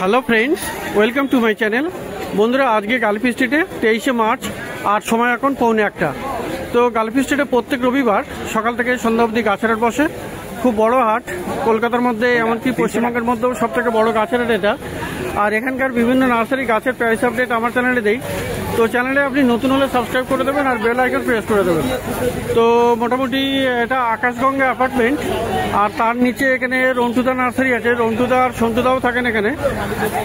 Hello friends, welcome to my channel. বন্ধুরা, আজকে গালফি স্ট্রিটে 23শে মার্চ আর সময় এখন 1:45। তো গালফি স্ট্রিটে প্রত্যেক রবিবার সকাল থেকে সন্ধ্যা অবধি গাছের হাট বসে। খুব বড় হাট, কলকাতার মধ্যে এমনকি পশ্চিমবঙ্গের মধ্যেও সব থেকে বড় গাছের হাট এটা। আর এখানকার বিভিন্ন নার্সারি গাছের প্রাইস আপডেট আমার চ্যানেলে দেই। তো চ্যানেলে আপনি নতুন হলে সাবস্ক্রাইব করে দেবেন আর বেল আইকন প্রেস করে দেবেন। তো মোটামুটি এটা আকাশগঙ্গা অ্যাপার্টমেন্ট, আর তার নিচে এখানে রন্টুদা নার্সারি আছে। রন্টুদা আর সন্টুদাও থাকেন এখানে।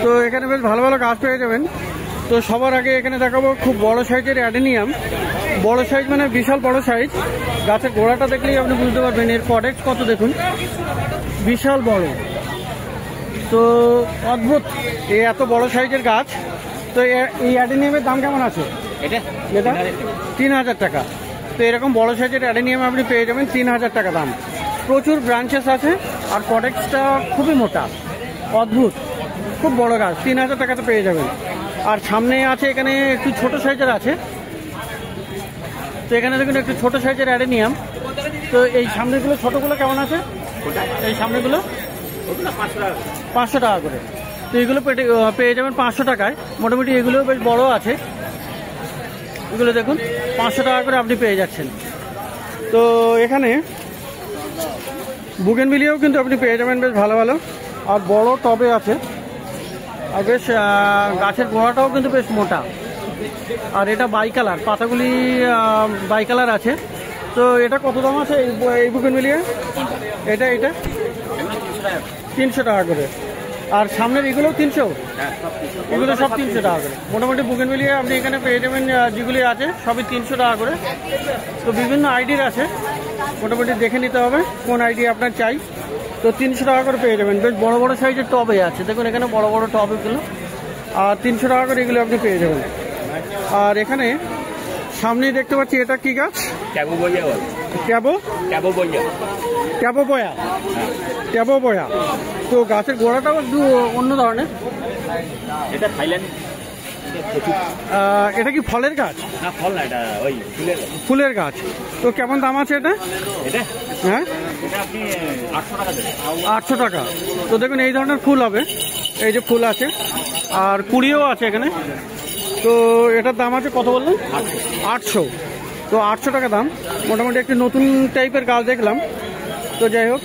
তো এখানে বেশ ভালো ভালো গাছ পেয়ে যাবেন। তো সবার আগে এখানে দেখাবো খুব বড় সাইজের অ্যাডেনিয়াম। বড় সাইজ মানে বিশাল বড় সাইজ। গাছের গোড়াটা দেখলেই আপনি বুঝতে পারবেন এর কটেক্স কত, দেখুন বিশাল বড়। তো অদ্ভুত এই এত বড় সাইজের গাছ। তো এই অ্যাডেনিয়ামের দাম কেমন আছে? এটা 3000 টাকা। তো এরকম বড় সাইজের অ্যাডেনিয়াম আপনি পেয়ে যাবেন 3000 টাকা দাম। প্রচুর ব্রাঞ্চেস আছে আর কটেক্সটা খুবই মোটা, অদ্ভুত, খুব বড় গাছ। 3000 টাকাতে পেয়ে যাবেন। আর সামনে আছে এখানে একটু ছোট সাইজের আছে। তো এখানে দেখুন একটু ছোট সাইজের অ্যাডেনিয়াম। তো এই সামনেগুলো ছোটগুলো কেমন আছে? এই সামনেগুলো 500 টাকা করে। তো এগুলো পেয়ে যাবেন 500 টাকায়। মোটামুটি এগুলো বেশ বড় আছে। এগুলো দেখুন 500 টাকা করে আপনি পেয়ে যাচ্ছেন। তো এখানে বুগেনভিলিয়াও কিন্তু আপনি পেয়ে যাবেন বেশ ভালো ভালো, আর বড় টবে আছে। আর বেশ গাছের গোড়াটাও কিন্তু বেশ মোটা। আর এটা বাই কালার, পাতাগুলি বাই কালার আছে। তো এটা কত দাম আছে এই বুগেনভিলিয়া? এটা 300 টাকা করে। আর সামনের এগুলোও 300? এগুলো সব 300 টাকা করে। মোটামুটি বুগেনভিলিয়া আপনি এখানে পেয়ে যাবেন যেগুলি আছে সবই 300 টাকা করে। তো বিভিন্ন আইডির আছে, মোটামুটি দেখে নিতে হবে কোন আইডি আপনার চাই। তো 300 টাকা করে পেয়ে যাবেন। বেশ বড় বড় সাইজের টবে আছে, দেখুন এখানে বড় বড় টব এগুলো। আর 300 টাকা করে এগুলো আপনি পেয়ে যাবেন। আর এখানে সামনেই দেখতে পাচ্ছি এটা কি গাছ? ক্যাবোবয়া। তো গাছের গোড়াটাও একটু অন্য ধরনের। এটা থাইল্যান্ড। এটা কি ফলের গাছ? না, ফল না, এটা ওই ফুলের গাছ। তো কেমন দাম আছে এটা? হ্যাঁ, এটা আপনি 800 টাকা দেবেন। 800 টাকা। তো দেখুন এই ধরনের ফুল হবে, এই যে ফুল আছে আর কুড়িও আছে এখানে। তো এটার দাম আছে কত বললেন? 800। তো 800 টাকা দাম। মোটামুটি একটি নতুন টাইপের গাছ দেখলাম। তো যাই হোক,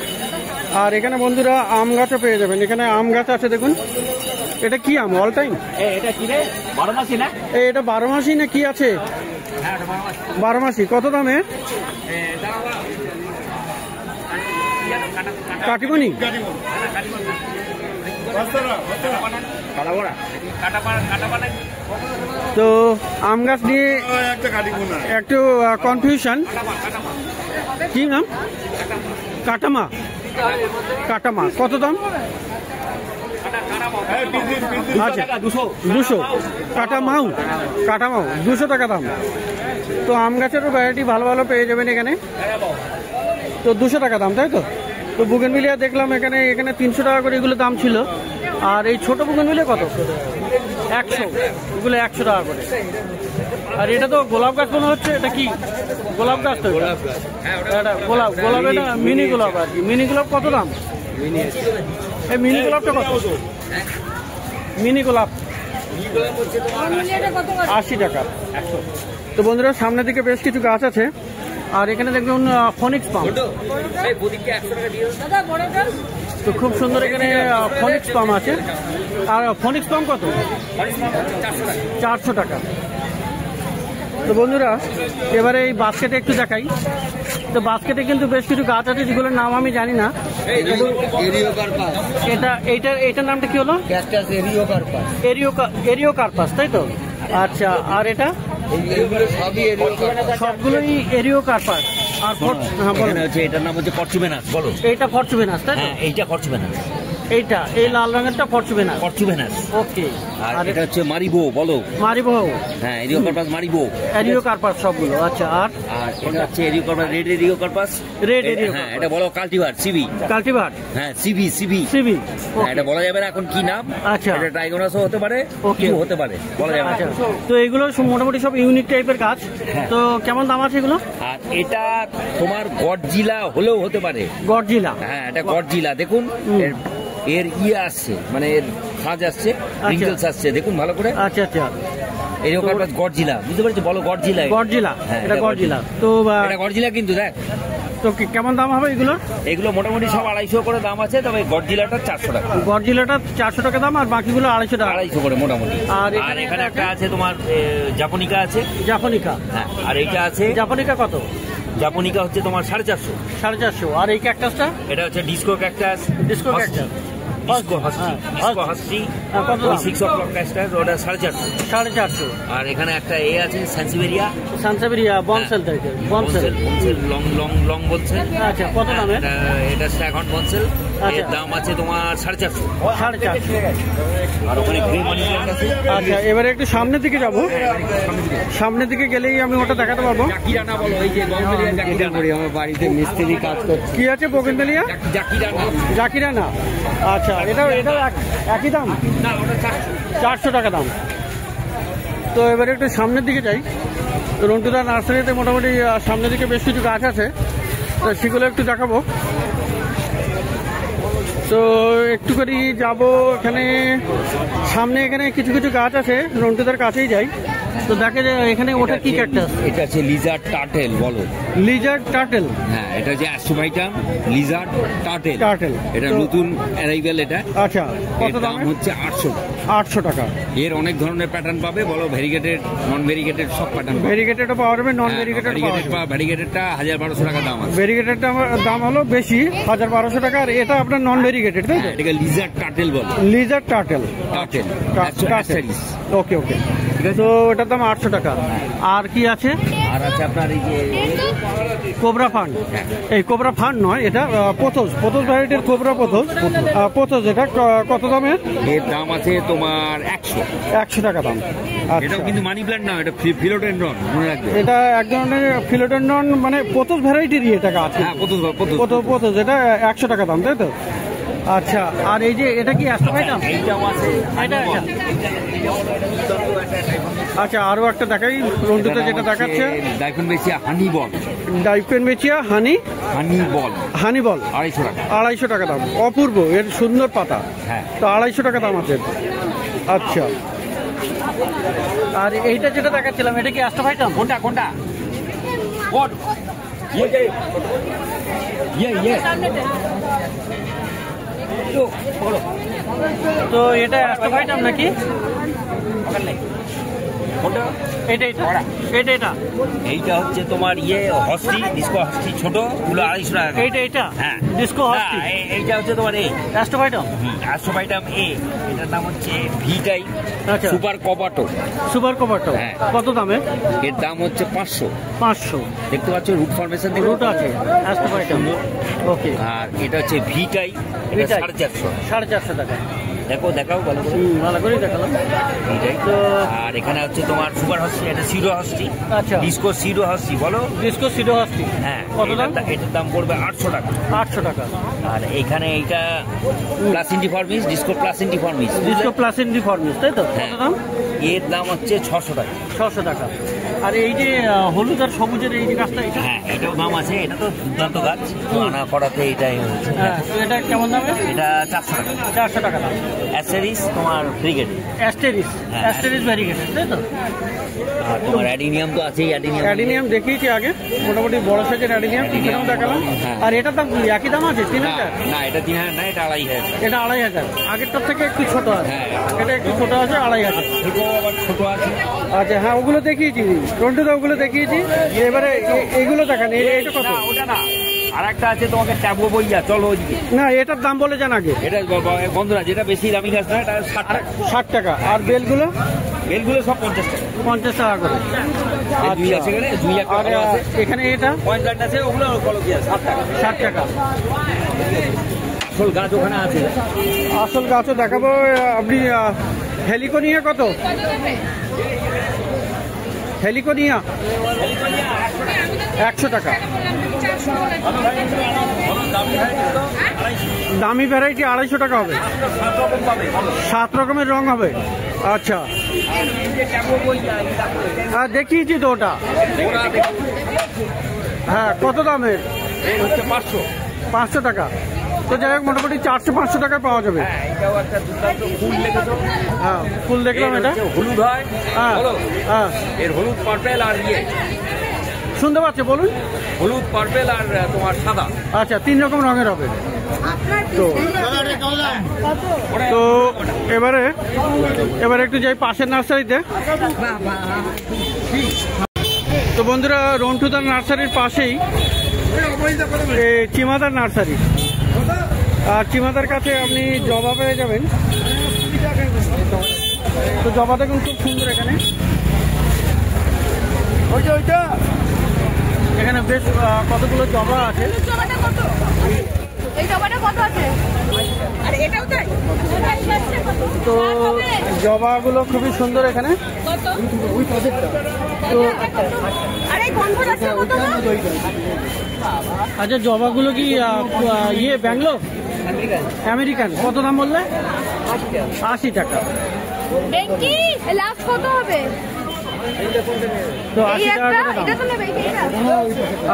আর এখানে বন্ধুরা আম গাছও পেয়ে যাবেন। এখানে আম গাছ আছে দেখুন। এটা কি আম? All time? এটা কি রে, 12 মাসি না? এটা 12 মাসি না কি আছে? হ্যাঁ, এটা 12 মাসি। 12 মাসি। কত দামে? কাটিবনি? তো আম গাছ নিয়ে একটু কনফিউশন। কি নাম? কাটামা। কত দাম? আচ্ছা, 200। কাটামাও 200 টাকা দাম। তো আম গাছেরও ভ্যারাইটি ভালো ভালো পেয়ে যাবেন এখানে। তো 200 টাকা দাম, তাই তো? তো বুগেনভিলিয়া দেখলাম এখানে 300 টাকা করে এগুলো দাম ছিল। আর এই ছোট বুগেনভিলিয়া কত? 100। এগুলো 100 টাকা করে। আর এটা তো গোলাপ গাছ মনে হচ্ছে। এটা কি গোলাপ গাছ? তো এটা গোলাপ। এটা মিনি গোলাপ আর কি। মিনি গোলাপ কত দাম? এই মিনি গোলাপটা কত? মিনি গোলাপ 80 টাকা। তো বন্ধুরা, সামনের দিকে বেশ কিছু গাছ আছে। আর এখানে দেখুন ফনিক্স পাম। তো খুব সুন্দর এখানে ফনিক্স পাম আছে। আর ফনিক্স পাম কত? 400 টাকা। তো বন্ধুরা, এবারে এই বাস্কেটে একটু দেখাই। তো বাস্কেটে কিন্তু বেশ কিছু গাছ আছে যেগুলোর নাম আমি জানি না। এইটার নামটা কি হলো? এরিওকার্পাস, তাই তো? আচ্ছা, আর এটা? সবগুলোই এরিওকার্পাস। আর এটার নাম হচ্ছে ফরচুভেনাস। বলো, এইটা ফরচুভেনাস, তাই তো? এইটা ফরচুভেনাস। এইটা এই লাল রঙেরটা ফরচুভেনাস। ওকে। আর এটা হচ্ছে মারিবো। বলো, মারিবো। হ্যাঁ, এরিওকার্পাস, মারিবো, এরিওকার্পাস সবগুলো। আচ্ছা, আর এটা হচ্ছে এরিওকার্পাস, রেড এরিওকার্পাস। হ্যাঁ, এটা বলো কাল্টিভার, সিবি। হ্যাঁ, সিবি। এটা বলা যাবে না এখন কি নাম। আচ্ছা, এটা ট্রাইগোনাসও হতে পারে, কিছু হতে পারে, বলা যাবে না। তো এগুলো মোটামুটি সব ইউনিক টাইপের গাছ। তো কেমন দাম আছে এগুলো? আর এটা তোমার গডজিলা হলেও হতে পারে। গডজিলা? হ্যাঁ, এটা গডজিলা। দেখুন এর আসছে, মানে এর সাজ আসছে, রিঙ্কেলস আসছে, দেখুন ভালো করে। আচ্ছা আচ্ছা, এরকম একটা গডজিলা, বুঝতে পারছো? বলো গডজিলা। গডজিলা, এটা গডজিলা। তো এটা গডজিলা কিন্তু দেখ। তো কেমন দাম হবে এগুলো? এগুলো মোটামুটি সব 250 করে দাম আছে, তবে গডজিলাটা 400 টাকা। গডজিলাটা 400 টাকা দাম, আর বাকিগুলো 250 টাকা। 250 করে মোটামুটি। আর এখানে একটা আছে তোমার জাপানিকা আছে। জাপানিকা, হ্যাঁ। আর এইটা আছে। জাপানিকা কত? জাপানিকা হচ্ছে তোমার 450। 450। আর এই ক্যাকটাসটা? এটা হচ্ছে disco cactus. Disco cactus, disco হাস্টি। কত দাম? 6 o'clock ক্যাকটাস, ওটা 450। 450। আর এখানে একটা আছে সানসিভেরিয়া। সানসিভেরিয়া বনসেল থেকে। বনসেল লং লং লং বনসেল। আচ্ছা, কত দামে? এটা স্ট্যাগন বনসেল। এর দাম আছে তোমার 450। 450। আর ওখানে গ্রে মানি প্ল্যান্ট আছে। আচ্ছা, এবারে একটু সামনের দিকে যাব। সামনের দিকে গেলেই আমি ওটা দেখাতে পারবো। জাকিরানা বলো, এই যে আমার বাড়িতে মিস্ত্রি কাজ করছে। কি আছে বোগেনভেলিয়া? জাকিরানা। জাকিরানা, আচ্ছা। এটা একই দাম? না, ওটা 400 টাকা দাম। তো এবারে একটু সামনের দিকে যাই। রন্টুদা নার্সারিতে মোটামুটি সামনের দিকে বেশ কিছু গাছ আছে, তো সেগুলো একটু দেখাবো। তো একটু করে যাব এখানে সামনে। এখানে কিছু কিছু গাছ আছে, রন্টুদার কাছেই যাই। তো দেখে যে এখানে ওটা কি ক্যাকটাস? এটা আছে লিজার্ড টার্টেল বলো। Lizaad turtle? হ্যাঁ, এটা হচ্ছে অ্যাস্ট্রোভাইটাম লিজার্ড টার্টেল। টার্টেল, এটা নতুন অ্যারাইভেল এটা। আচ্ছা, কত দাম? হচ্ছে 800। 800 টাকা। এর অনেক ধরনের প্যাটার্ন পাবে, বলো ভেরিগেটেড, নন ভেরিগেটেড সব প্যাটার্ন। ভেরিগেটেডও পাওয়া যাবে, নন ভেরিগেটেড পাওয়া যাবে। ভেরিগেটেডটা 1000-1200 টাকা দাম আছে। ভেরিগেটেডটা দাম হলো বেশি, 1000-1200 টাকা। আর এটা আপনার নন ভেরিগেটেড, তাই তো? এটাকে লিজার্ড টার্টেল বলো। Lizaad turtle. টার্টেল। ওকে ওকে, ঠিক আছে। তো এটার দাম 800 টাকা। আর কি আছে? আর আছে আপনার এই যে কোবরা ফান্ড। এই কোবরা ফান্ড নয়, এটা পোথোস ভ্যারাইটির কোবরা পোথোস। এটা কত দামের? এর দাম আছে তোমার 100 টাকা দাম। এটাও কিন্তু মানি প্ল্যান্ট না, এটা ফিলোডেন্ড্রন, মনে রাখবে। এটা এক ধরনের ফিলোডেন্ড্রন, মানে পোথোস ভ্যারাইটির এটা গাছ। হ্যাঁ, পোথোস। এটা 100 টাকা দাম, তাই তো? আচ্ছা, আর এই যে এটা কি অ্যাস্ট্রোভাইটাম? এইটাও আছে। আচ্ছা, আরো একটা দেখাই। রন্টুতে যেটা দেখাচ্ছে ডাইফেনবেচিয়া হানি বল। ডাইফেনবেচিয়া হানি বল 250 টাকা। 250 টাকা দাম। অপূর্ব, এর সুন্দর পাতা। হ্যাঁ, তো 250 টাকা দাম আছে। আচ্ছা, আর এইটা যেটা দেখাচ্ছিলাম, এটা কি অ্যাস্ট্রোভাইটাম? কোনটা? তো এটা অ্যাস্ট্রোভাইটাম নাকি? এইটা হচ্ছে তোমার হস্টি, ডিস্কো হস্টি, ছোট গুলো 250 টাকা। এইটা হ্যাঁ, ডিস্কো হস্টি। এইটা হচ্ছে তোমার অ্যাস্ট্রোভাইটাম। অ্যাস্ট্রোভাইটাম এটার নাম হচ্ছে ভি টাইপ। আচ্ছা, সুপার কপাটো। হ্যাঁ। কত দামে? এর দাম হচ্ছে 500। দেখতে পাচ্ছ রুট ফরমেশন, রুট আছে অ্যাস্ট্রোভাইটাম। ওকে। আর এটা হচ্ছে ভি টাইপ, 450 টাকা। দেখাও ভালো করে। ভালো করে দেখালাম। তো আর এখানে হচ্ছে তোমার সুপার হস্টি, এটা সিডো হস্টি। আচ্ছা, ডিস্কো সিডো হস্টি বলো। ডিস্কো সিডো হস্টি। হ্যাঁ, কত দাম? এটার দাম পড়বে 800 টাকা। 800 টাকা। আর এখানে এইটা প্লাস ইন্ডিফর্মিস, ডিস্কো প্লাস ইন্ডিফর্মিস, তাই তো? কত দাম? এর দাম হচ্ছে 600 টাকা। 600 টাকা। আর এই যে হলুদ আর সবুজের এই যে গাছটা, এটা? হ্যাঁ, এটাও দাম আছে। এটা তো দুর্দান্ত গাছ, আনা করাতে এটাই হচ্ছে। হ্যাঁ, এটা কেমন দামে? এটা 400 টাকা। 400 টাকা দাম। অ্যাসেরিস তোমার ফ্রিগেট। অ্যাস্টেরিস ভ্যারিগেটেড, তাই তো? আর তোমার অ্যাডিনিয়াম তো আছেই। অ্যাডিনিয়াম দেখিয়েছি আগে, মোটামুটি বড় সাইজের অ্যাডিনিয়াম দেখালাম। আর এটার দাম একই দাম আছে? 3000? না, এটা 3000 না, এটা 2500। এটা 2500। আগেরটার থেকে একটু ছোট আছে। এটা একটু ছোট আছে, 2500। আবার ছোট আছে। আচ্ছা, হ্যাঁ, ওগুলো দেখিয়েছি রন্টুদা, ওগুলো দেখিয়েছি। এবারে এইগুলো দেখান। এটা কত? ওটা না, আর একটা আছে তোমাকে ট্যাবো বইয়া, চলো ওইদিকে। না, এটার দাম বলে জান আগে। এটা বন্ধুরা, যেটা বেশি দামি গাছ না, এটা 60 টাকা। আর বেলগুলো সব 50 টাকা। 50 টাকা করে। এখানে এটা পয়েন্ট আছে, ওগুলো বলো কি আছে 60 টাকা। আসল গাছ ওখানে আছে। আসল গাছও দেখাবো। আপনি হেলিকোনিয়া কত? হেলিকোনিয়া 100 টাকা। দামি ভ্যারাইটি 250 টাকা হবে। 7 রকমের রং হবে। আচ্ছা, হ্যাঁ, দেখিয়েছি তো ওটা। হ্যাঁ, কত দামের? 500 500 টাকা। তো যাই হোক মোটামুটি 400-500 টাকায় পাওয়া যাবে। এটাও একটা দুর্দান্ত ফুল দেখেছো? হ্যাঁ, ফুল দেখলাম। এটা হলুদ হয়। হ্যাঁ হ্যাঁ, এর হলুদ পার্পেল আর শুনতে পাচ্ছি, বলুন। হলুদ পার্পেল আর তোমার সাদা। আচ্ছা, 3 রকম রঙের হবে। তো এবারে একটু যাই পাশের নার্সারিতে। তো বন্ধুরা, রন্টুদার নার্সারির পাশেই চিমাদার নার্সারি। আর চিমাদার কাছে আপনি জবা পেয়ে যাবেন। তো জবা দেখুন খুব সুন্দর। এখানে বেশ কতগুলো জবা আছে। তো জবাগুলো খুবই সুন্দর এখানে। আচ্ছা, জবাগুলো কি ব্যাঙ্গালোর আমেরিকান? কত দাম বললে? 80 টাকা। তো 80 টাকা করে দাম।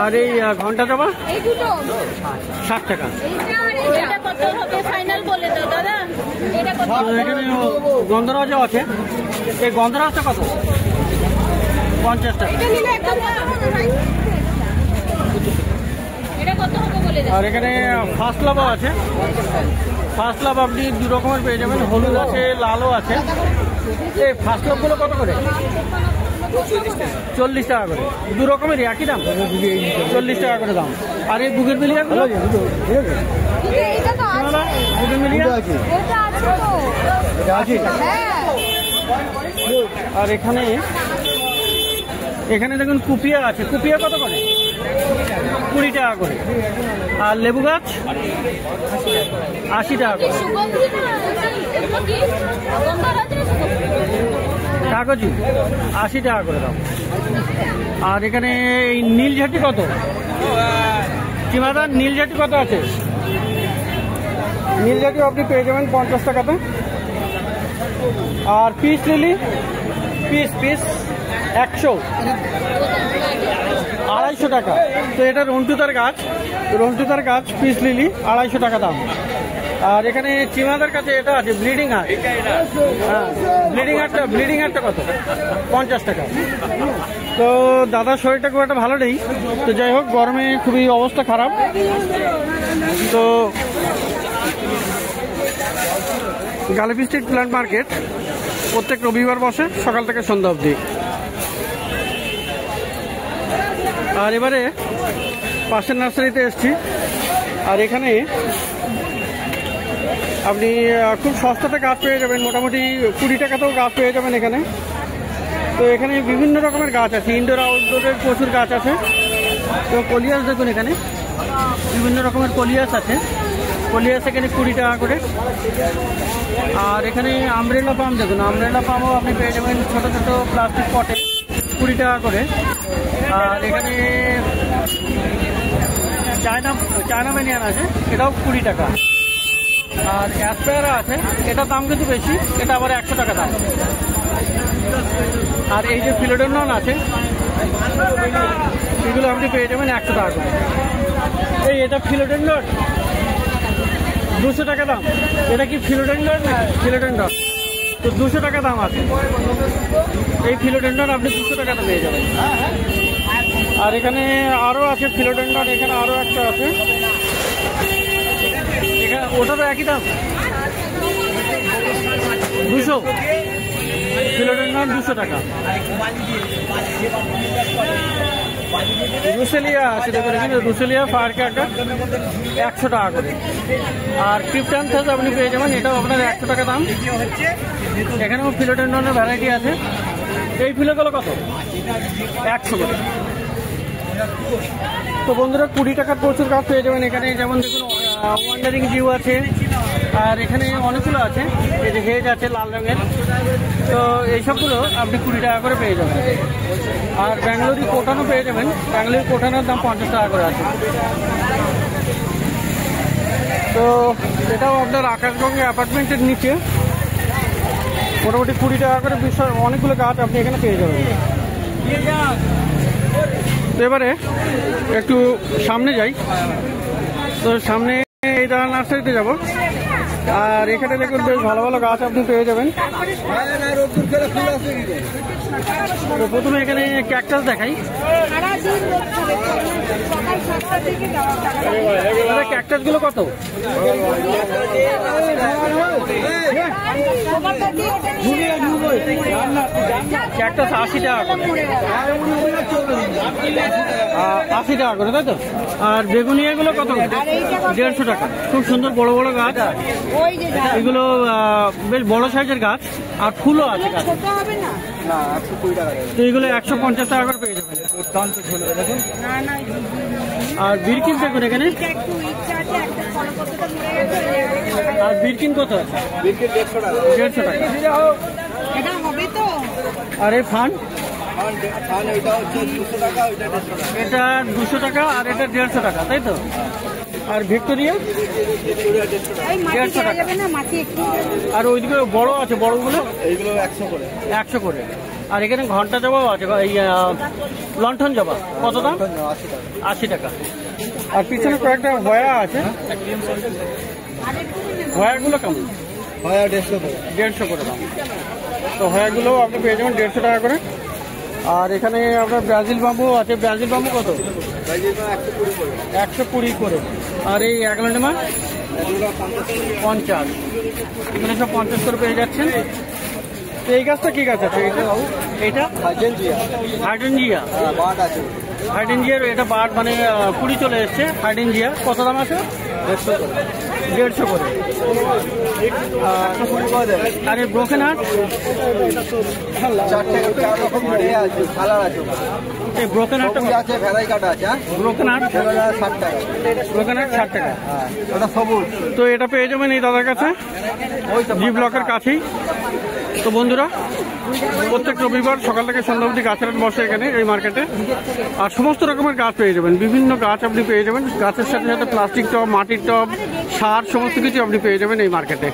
আর এই ঘন্টা জবা 60 টাকা। এখানে গন্ধরাজও আছে। এই গন্ধরাজটা কত? 50 টাকা। আর এখানে ফার্স্ট লাভও আছে। ফার্স্ট লাভ আপনি 2 রকমের পেয়ে যাবেন, হলুদ আছে, লালও আছে। এই ফার্স্ট লাভগুলো কত করে? 40 টাকা করে। 2 রকমেরই একই দাম, 40 টাকা করে দাম। আর এই বুকের মিলিয়াগুলো? আর এখানে দেখুন কুপিয়া আছে। কুপিয়া কত করে? 20 টাকা করে। আর লেবু গাছ 80 টাকা করে। কাগজি 80 টাকা করে দাম। আর এখানে এই নীলঝাটি কত? চিমাদার নীলঝাটি কত আছে? নীলঝাটি আপনি পেয়ে যাবেন 50 টাকাতে। আর পিস লিলি পিস 250 টাকা। তো এটা রন্টুদার গাছ পিস লিলি 250 টাকা দাম। আর এখানে চিমাদার কাছে এটা আছে ব্লিডিং হার্ট। হ্যাঁ, ব্লিডিং হার্টটা কত? 50 টাকা। তো দাদার শরীরটা খুব একটা ভালো নেই। তো যাই হোক, গরমে খুবই অবস্থা খারাপ। তো গালিফি স্ট্রিট প্ল্যান্ট মার্কেট প্রত্যেক রবিবার বসে সকাল থেকে সন্ধ্যা অবধি। আর এবারে পাশের নার্সারিতে এসছি। আর এখানে আপনি খুব সস্তাতে গাছ পেয়ে যাবেন, মোটামুটি 20 টাকাতেও গাছ পেয়ে যাবেন এখানে। তো এখানে বিভিন্ন রকমের গাছ আছে, ইনডোর আউটডোরের প্রচুর গাছ আছে। তো কলিয়াস দেখুন, এখানে বিভিন্ন রকমের কলিয়াস আছে। কলিয়াস এখানে 20 টাকা করে। আর এখানে আমব্রেলা পাম দেখুন, আমব্রেলা পামও আপনি পেয়ে যাবেন ছোট ছোট প্লাস্টিক পটে 20 টাকা করে। আর এখানে চায়না ম্যানিয়ান আছে, এটাও 20 টাকা। আর অ্যাসপেরা আছে, এটার দাম কিন্তু বেশি, এটা আবার 100 টাকা দাম। আর এই যে ফিলোডেন্ড্রন আছে, এগুলো আপনি পেয়ে যাবেন 100 টাকা করে। এটা ফিলোডেন্ড্রন 200 টাকা দাম। এটা কি ফিলোডেন্ড্রন? ফিলোডেন্ড্রন তো 200 টাকা দাম আছে। এই ফিলোডেন্ড্রন আপনি 200 টাকাতে পেয়ে যাবেন। আর এখানে আরও আছে ফিলোডেন্ড্রন, এখানে আরও একটা আছে। এখানে ওটারও একই দাম 200। ফিলোডেন্ড্রন 200 টাকা। রুসেলিয়া আছে দেখুন, এখানে রুসেলিয়া ফায়ার ক্র্যাকার 100 টাকা করে। আর ক্রিপ্টান্থাস আপনি পেয়ে যাবেন, এটাও আপনার 100 টাকা দাম। এখানেও ফিলোডেন্ড্রনের ভ্যারাইটি আছে। এই ফুলগুলো কত? 100 করে। তো বন্ধুরা 20 টাকার প্রচুর গাছ পেয়ে যাবেন এখানে। যেমন দেখুন ওয়ান্ডারিং জিউ আছে, আর এখানে অনেকগুলো আছে। এই যে হেজ আছে লাল রঙের। তো এইসবগুলো আপনি 20 টাকা করে পেয়ে যাবেন। আর ব্যাঙ্গালোরি কোটানো পেয়ে যাবেন, ব্যাঙ্গালোরি কোটানোর দাম 50 টাকা করে আছে। তো এটাও আপনার আকাশগঙ্গা অ্যাপার্টমেন্টের নিচে, মোটামুটি 20 টাকা করে অনেকগুলো গাছ আপনি এখানে পেয়ে যাবেন। তো এবারে একটু সামনে যাই। তো সামনে এই দাঁড়া নার্সারিতে যাব, আর এখানে দেখুন বেশ ভালো ভালো গাছ আপনি পেয়ে যাবেন। তো প্রথমে এখানে ক্যাকটাস দেখাই। ক্যাকটাস গুলো কত? ক্যাকটাস 80 টাকা করে, 80 টাকা করে, তাই তো? আর বেগুনিয়া গুলো কত? 150 টাকা। খুব সুন্দর বড় বড় গাছ, এগুলো বেশ বড় সাইজের গাছ, আর ফুলও আছে গাছ। তো এগুলো 150 টাকা করে পেয়ে যাবেন। আর বিরকিন দেখুন এখানে, আর বিরকিন কত আছে? 150 টাকা। আর এই ফান, এটা 200 টাকা, আর এটা 150 টাকা, তাই তো? আর ভিক্টোরিয়া 150 টাকা। আর ওইদিকে বড় আছে, বড়গুলো 100 করে। আর এখানে ঘন্টা জবাও আছে, এই লণ্ঠন জবা কত দাম? 80 টাকা। আর পিছনে কয়েকটা হয়া আছে, হয়াগুলো কেমন? হয়া 150 করে দাম। তো হয়াগুলো আপনি পেয়ে যাবেন 150 টাকা করে। আর এখানে আপনার ব্রাজিল বাম্বু আছে, ব্রাজিল বাম্বু কত? 120 করে। আর এই অ্যাগল্যান্ডমা 50, এখানে সব 50 করে পেয়ে যাচ্ছেন। তো এই গাছটা কি গাছ আছে? এটা হাইড্রেনজিয়া, হাইড্রেনজিয়ার এটা বার্ড মানে কুড়ি চলে এসছে। হাইড্রেনজিয়া কত দাম আছে? 150 করে। আর এই ব্রোকেন হার্ট, এই ব্রোকেন হার্টটা ব্রোকেন হার্ট 60 টাকা। তো এটা পেয়ে যাবেন এই দাদার কাছে, জি ব্লকের কাছেই। তো বন্ধুরা, প্রত্যেক রবিবার সকাল থেকে সন্ধ্যা অবধি গাছের হাট বসে এখানে এই মার্কেটে। আর সমস্ত রকমের গাছ পেয়ে যাবেন, বিভিন্ন গাছ আপনি পেয়ে যাবেন। গাছের সাথে সাথে প্লাস্টিক টব, মাটির টব, সার, সমস্ত কিছু আপনি পেয়ে যাবেন এই মার্কেটে।